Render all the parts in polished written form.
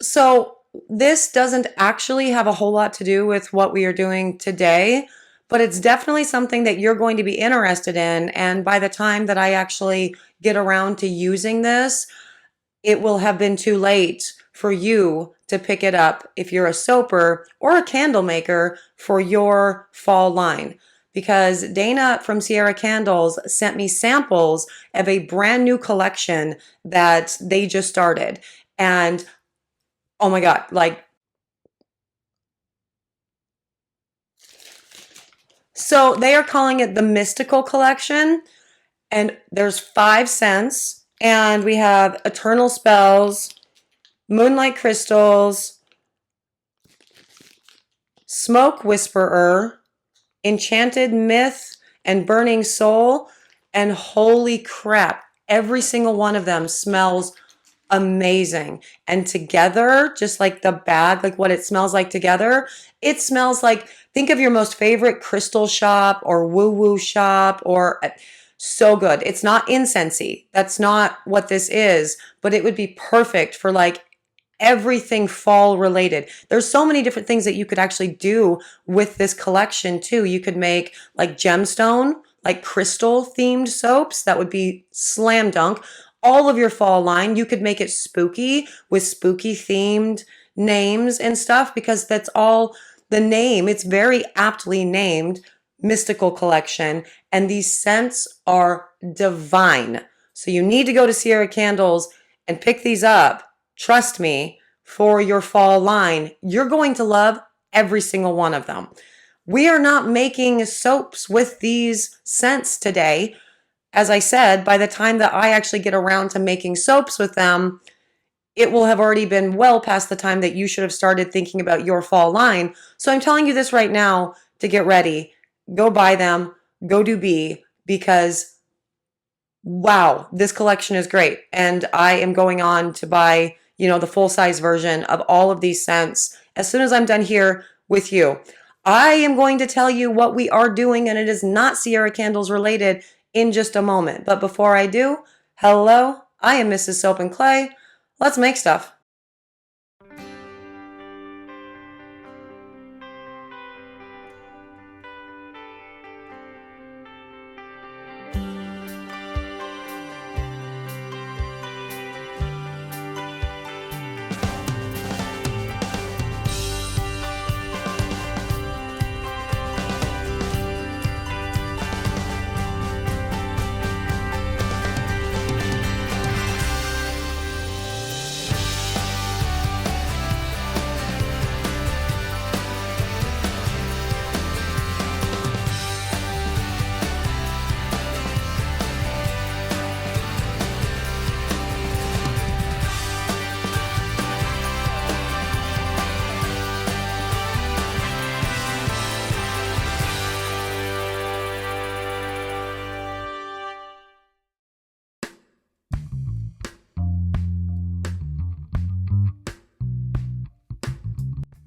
So this doesn't actually have a whole lot to do with what we are doing today, but it's definitely something that you're going to be interested in. And by the time that I actually get around to using this, it will have been too late for you to pick it up if you're a soaper or a candle maker for your fall line. Because Dana from Cierra Candles sent me samples of a brand new collection that they just started. And oh my God, like, so they are calling it the Mystical Collection, and there's 5 scents, and we have Eternal Spells, Moonlight Crystals, Smoke Whisperer, Enchanted Myth, and Burning Soul. And holy crap, every single one of them smells amazing. And together, just like the bag, like what it smells like together, it smells like, think of your most favorite crystal shop or woo-woo shop, or so good. It's not incensey. That's not what this is, but it would be perfect for like everything fall related. There's so many different things that you could actually do with this collection too. You could make like gemstone, like crystal themed soaps. That would be slam dunk. All of your fall line, you could make it spooky with spooky themed names and stuff, because that's all the name. It's very aptly named Mystical Collection, and these scents are divine. So you need to go to Cierra Candles and pick these up. Trust me, for your fall line, you're going to love every single one of them. We are not making soaps with these scents today. As I said, by the time that I actually get around to making soaps with them, it will have already been well past the time that you should have started thinking about your fall line. So I'm telling you this right now to get ready. Go buy them, go do B, because wow, this collection is great. And I am going on to buy, the full size version of all of these scents as soon as I'm done here with you. I am going to tell you what we are doing, and it is not Cierra Candles related, in just a moment. But before I do, hello, I am Mrs. Soap and Clay. Let's make stuff.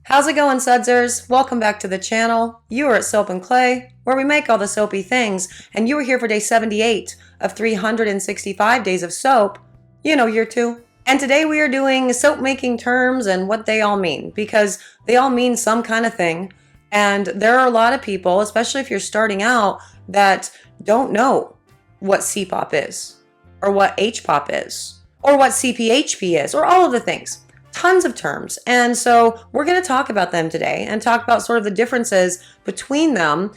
How's it going, Sudsers? Welcome back to the channel. You are at Soap and Clay, where we make all the soapy things, and you are here for day 78 of 365 days of soap, year 2. And today we are doing soap making terms and what they all mean, because they all mean some kind of thing. And there are a lot of people, especially if you're starting out, that don't know what CPOP is, or what HPOP is, or what CPHP is, or all of the things. Tons of terms. And so we're going to talk about them today and talk about sort of the differences between them,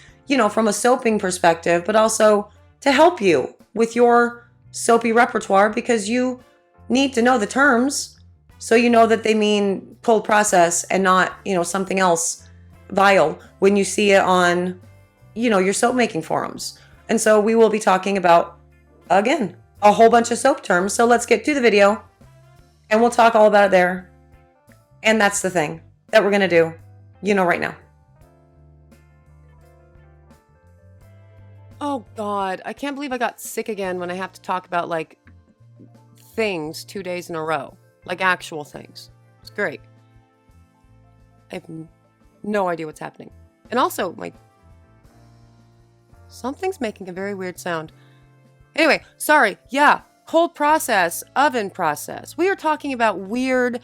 from a soaping perspective, but also to help you with your soapy repertoire, because you need to know the terms so you know that they mean cold process and not, something else vile when you see it on, your soap making forums. And so we will be talking about, again, a whole bunch of soap terms. So let's get to the video and we'll talk all about it there. And that's the thing that we're going to do, right now. Oh God, I can't believe I got sick again when I have to talk about like things 2 days in a row, like actual things. It's great. I have no idea what's happening. And also something's making a very weird sound. Anyway, sorry. Yeah. Cold process, oven process. We are talking about weird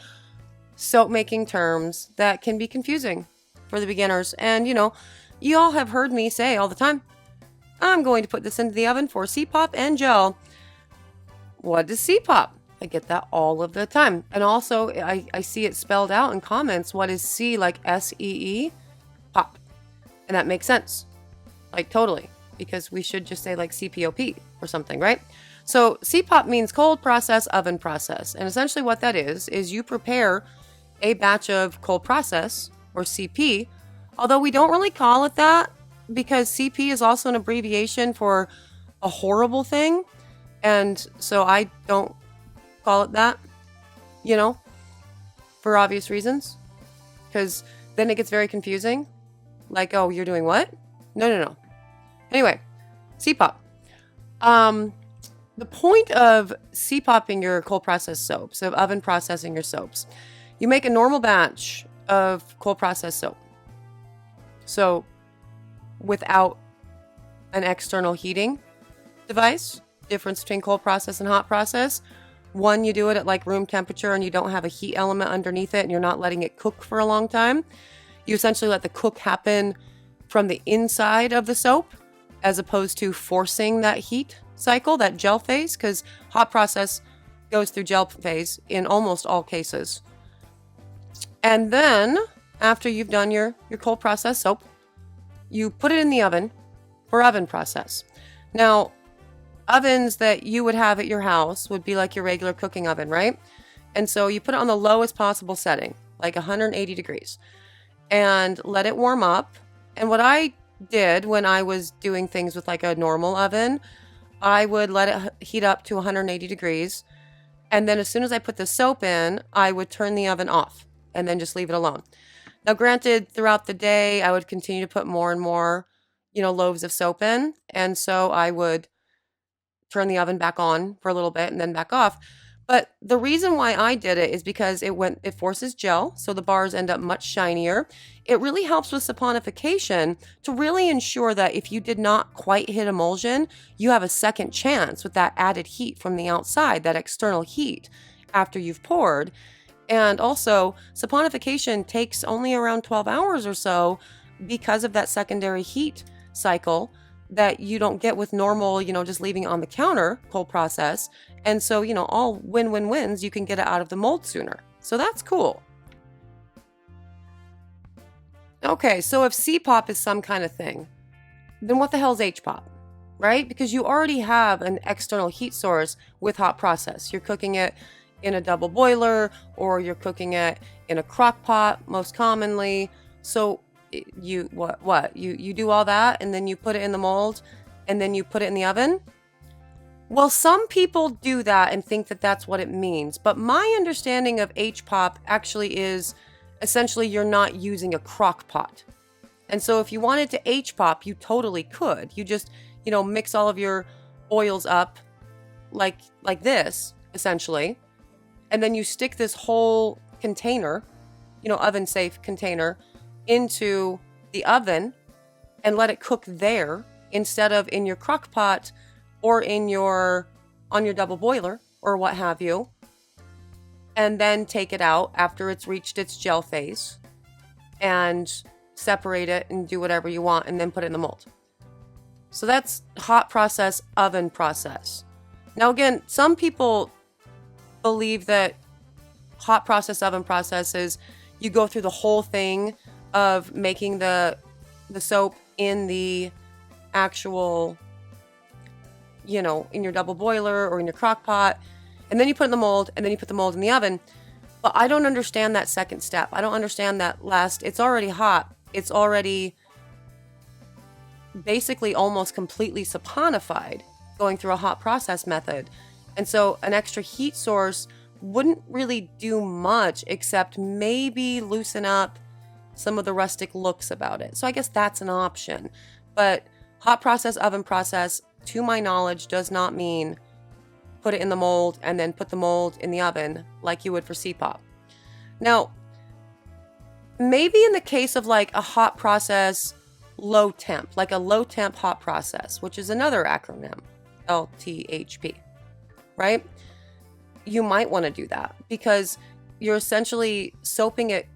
soap making terms that can be confusing for the beginners. And you all have heard me say all the time, I'm going to put this into the oven for CPOP and gel. What is CPOP? I get that all of the time. And also I see it spelled out in comments. What is C, like SEE? Pop. And that makes sense. Like totally. Because we should just say like CPOP or something, right? So CPOP means cold process, oven process. And essentially what that is you prepare a batch of cold process, or CP, although we don't really call it that because CP is also an abbreviation for a horrible thing. And so I don't call it that, for obvious reasons, because then it gets very confusing. Like, oh, you're doing what? No. Anyway, CPOP. The point of CPOPing your cold process soaps, of oven processing your soaps, you make a normal batch of cold process soap. So without an external heating device, difference between cold process and hot process. One, you do it at like room temperature and you don't have a heat element underneath it and you're not letting it cook for a long time. You essentially let the cook happen from the inside of the soap as opposed to forcing that heat cycle, that gel phase, because hot process goes through gel phase in almost all cases. And then after you've done your cold process soap, you put it in the oven for oven process. Now, ovens that you would have at your house would be like your regular cooking oven, right? And so you put it on the lowest possible setting, like 180 degrees, and let it warm up. And what I did when I was doing things with like a normal oven, I would let it heat up to 180 degrees. And then as soon as I put the soap in, I would turn the oven off and then just leave it alone. Now, granted, throughout the day, I would continue to put more and more, loaves of soap in. And so I would turn the oven back on for a little bit and then back off. But the reason why I did it is because it forces gel, so the bars end up much shinier. It really helps with saponification to really ensure that if you did not quite hit emulsion, you have a second chance with that added heat from the outside, that external heat after you've poured. And also, saponification takes only around 12 hours or so because of that secondary heat cycle that you don't get with normal, just leaving it on the counter cold process. And so, all win-win-wins, you can get it out of the mold sooner. So that's cool. Okay, so if CPOP is some kind of thing, then what the hell is HPOP, right? Because you already have an external heat source with hot process. You're cooking it in a double boiler, or you're cooking it in a crock pot, most commonly. So you do all that and then you put it in the mold and then you put it in the oven. Well, some people do that and think that that's what it means, but my understanding of HPOP actually is essentially you're not using a crock pot. And so if you wanted to HPOP, you totally could. You just mix all of your oils up like this essentially, and then you stick this whole container, oven safe container, into the oven and let it cook there instead of in your crock pot or on your double boiler or what have you, and then take it out after it's reached its gel phase and separate it and do whatever you want and then put it in the mold. So that's hot process, oven process. Now again, some people believe that hot process, oven process is you go through the whole thing of making the soap in the actual, in your double boiler or in your crock pot, and then you put it in the mold, and then you put the mold in the oven. But I don't understand that second step. I don't understand that last. It's already hot. It's already basically almost completely saponified going through a hot process method. And so an extra heat source wouldn't really do much except maybe loosen up some of the rustic looks about it. So I guess that's an option. But hot process, oven process, to my knowledge, does not mean put it in the mold and then put the mold in the oven like you would for CPOP. Now, maybe in the case of like a hot process, low temp, like a low temp hot process, which is another acronym, LTHP, right? You might want to do that because you're essentially soaping it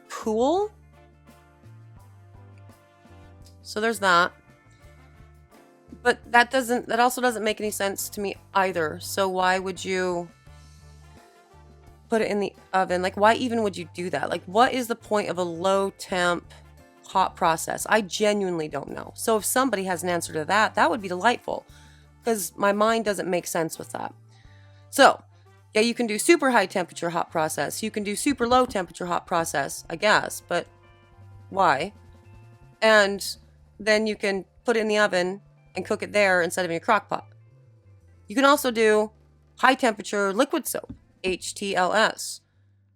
cool. So there's that. But that also doesn't make any sense to me either. So why would you put it in the oven? Like, why even would you do that? Like, what is the point of a low temp hot process? I genuinely don't know. So if somebody has an answer to that, that would be delightful, because my mind doesn't make sense with that. So yeah, you can do super high temperature hot process. You can do super low temperature hot process, I guess, but why? And then you can put it in the oven and cook it there instead of in your crock pot. You can also do high temperature liquid soap, HTLS,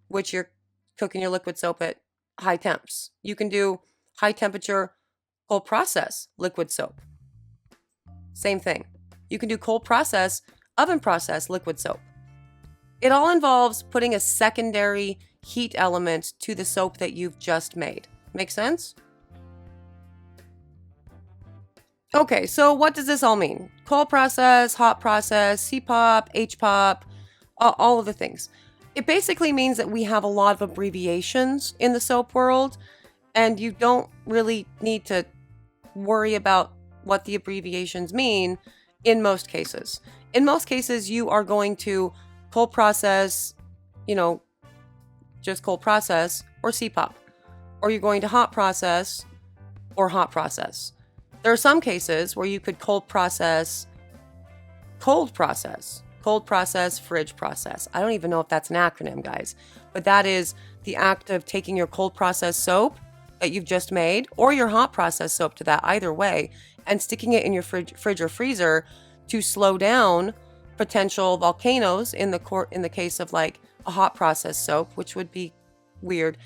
which you're cooking your liquid soap at high temps. You can do high temperature cold process liquid soap. Same thing. You can do cold process, oven process liquid soap. It all involves putting a secondary heat element to the soap that you've just made. Make sense? Okay, so what does this all mean? Cold process, hot process, CPOP, HPOP, all of the things. It basically means that we have a lot of abbreviations in the soap world, and you don't really need to worry about what the abbreviations mean in most cases. In most cases, you are going to cold process, just cold process, or CPOP, or you're going to hot process or hot process. There are some cases where you could cold process, fridge process. I don't even know if that's an acronym, guys, but that is the act of taking your cold process soap that you've just made, or your hot process soap, to that, either way, and sticking it in your fridge or freezer to slow down potential volcanoes in the case of like a hot process soap, which would be weird,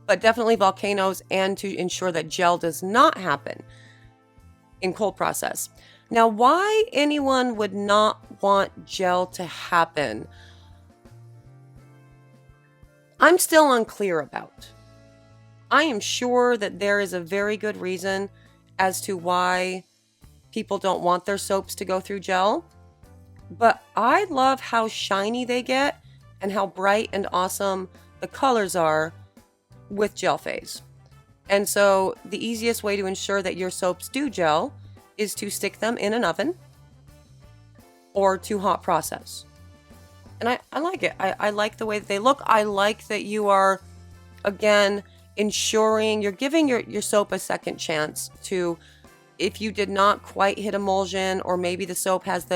but definitely volcanoes, and to ensure that gel does not happen in cold process. Now, why anyone would not want gel to happen, I'm still unclear about. I am sure that there is a very good reason as to why people don't want their soaps to go through gel, but I love how shiny they get and how bright and awesome the colors are with gel phase. And so the easiest way to ensure that your soaps do gel is to stick them in an oven or to hot process. And I like it. I like the way that they look. I like that you are, again, ensuring you're giving your soap a second chance to, if you did not quite hit emulsion, or maybe the soap has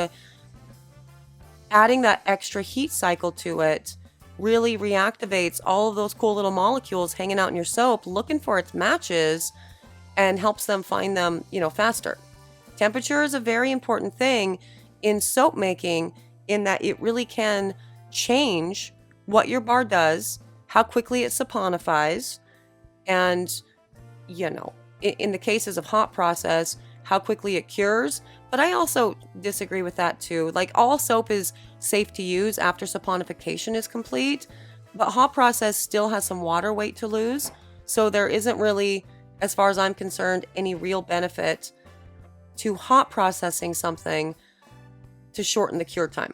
adding that extra heat cycle to it really reactivates all of those cool little molecules hanging out in your soap, looking for its matches, and helps them find them, faster. Temperature is a very important thing in soap making, in that it really can change what your bar does, how quickly it saponifies, and, in the cases of hot process, how quickly it cures. But I also disagree with that too. Like, all soap is safe to use after saponification is complete, but hot process still has some water weight to lose. So there isn't really, as far as I'm concerned, any real benefit to hot processing something to shorten the cure time.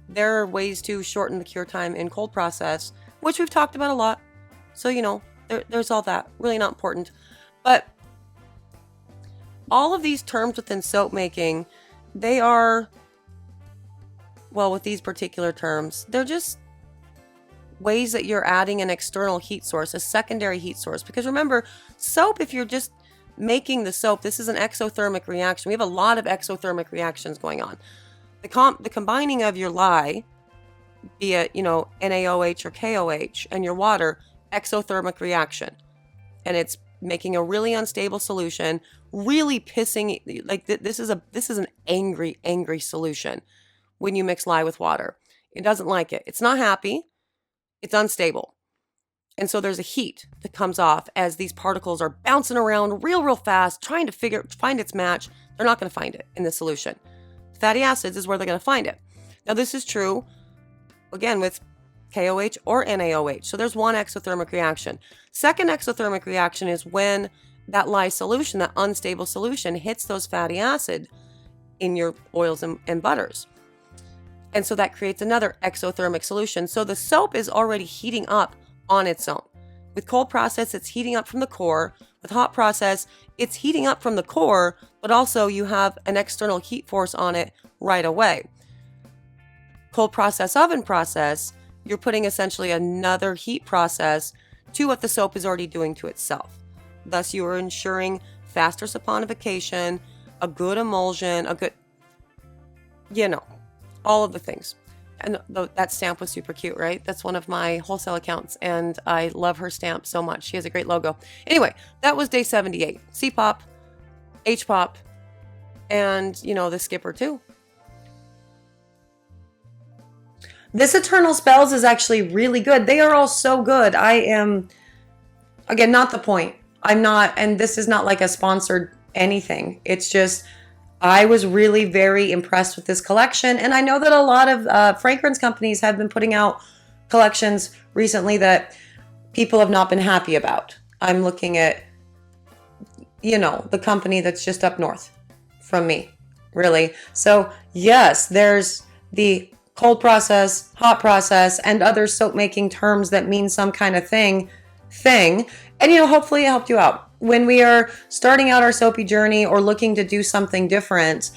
There are ways to shorten the cure time in cold process, which we've talked about a lot. So, there's all that. Really not important. But all of these terms within soap making, they are, well, with these particular terms, they're just ways that you're adding an external heat source, a secondary heat source. Because remember, soap, if you're just making the soap, this is an exothermic reaction. We have a lot of exothermic reactions going on. The combining of your lye, be it, NaOH or KOH, and your water, exothermic reaction. And it's making a really unstable solution, really pissing, like this is an angry solution when you mix lye with water. It doesn't like it. It's not happy. It's unstable. And so there's a heat that comes off as these particles are bouncing around real fast, trying to find its match. They're not going to find it in the solution. Fatty acids is where they're going to find it. Now, this is true, again, with KOH or NaOH. So there's one exothermic reaction. Second exothermic reaction is when that lye solution, that unstable solution, hits those fatty acid in your oils and butters. And so that creates another exothermic solution. So the soap is already heating up on its own. With cold process, it's heating up from the core. With hot process, it's heating up from the core, but also you have an external heat force on it right away. Cold process, oven process, you're putting essentially another heat process to what the soap is already doing to itself. Thus, you are ensuring faster saponification, a good emulsion, a good, all of the things. And that stamp was super cute, right? That's one of my wholesale accounts, and I love her stamp so much. She has a great logo. Anyway, that was day 78. CPOP, HPOP, and, the skipper too. This Eternal Spells is actually really good. They are all so good. I am, again, not the point. I'm not, and this is not like a sponsored anything. It's just, I was really very impressed with this collection. And I know that a lot of fragrance companies have been putting out collections recently that people have not been happy about. I'm looking at, the company that's just up north from me, really. So yes, there's the cold process, hot process, and other soap making terms that mean some kind of thing. And, hopefully it helped you out. When we are starting out our soapy journey or looking to do something different,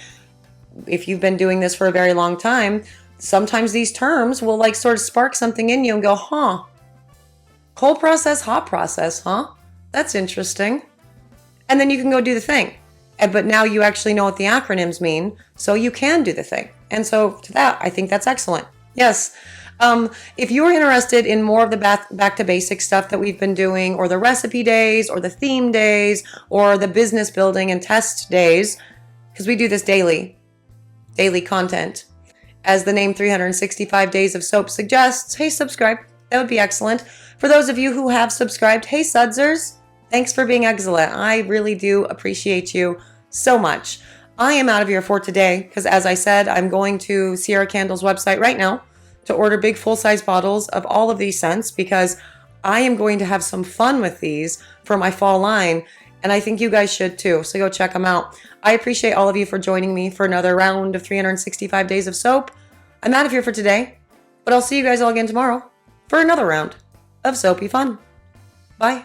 if you've been doing this for a very long time, sometimes these terms will sort of spark something in you and go, huh, cold process, hot process, huh? That's interesting. And then you can go do the thing. But now you actually know what the acronyms mean, so you can do the thing. And so to that, I think that's excellent. Yes. If you're interested in more of the back to basics stuff that we've been doing, or the recipe days, or the theme days, or the business building and test days, because we do this daily content, as the name 365 Days of Soap suggests, hey, subscribe. That would be excellent. For those of you who have subscribed, hey, Sudsers, thanks for being excellent. I really do appreciate you so much. I am out of here for today, because as I said, I'm going to Cierra Candles website right now to order big full-size bottles of all of these scents, because I am going to have some fun with these for my fall line, and I think you guys should too, so go check them out. I appreciate all of you for joining me for another round of 365 Days of Soap. I'm out of here for today, but I'll see you guys all again tomorrow for another round of soapy fun. Bye.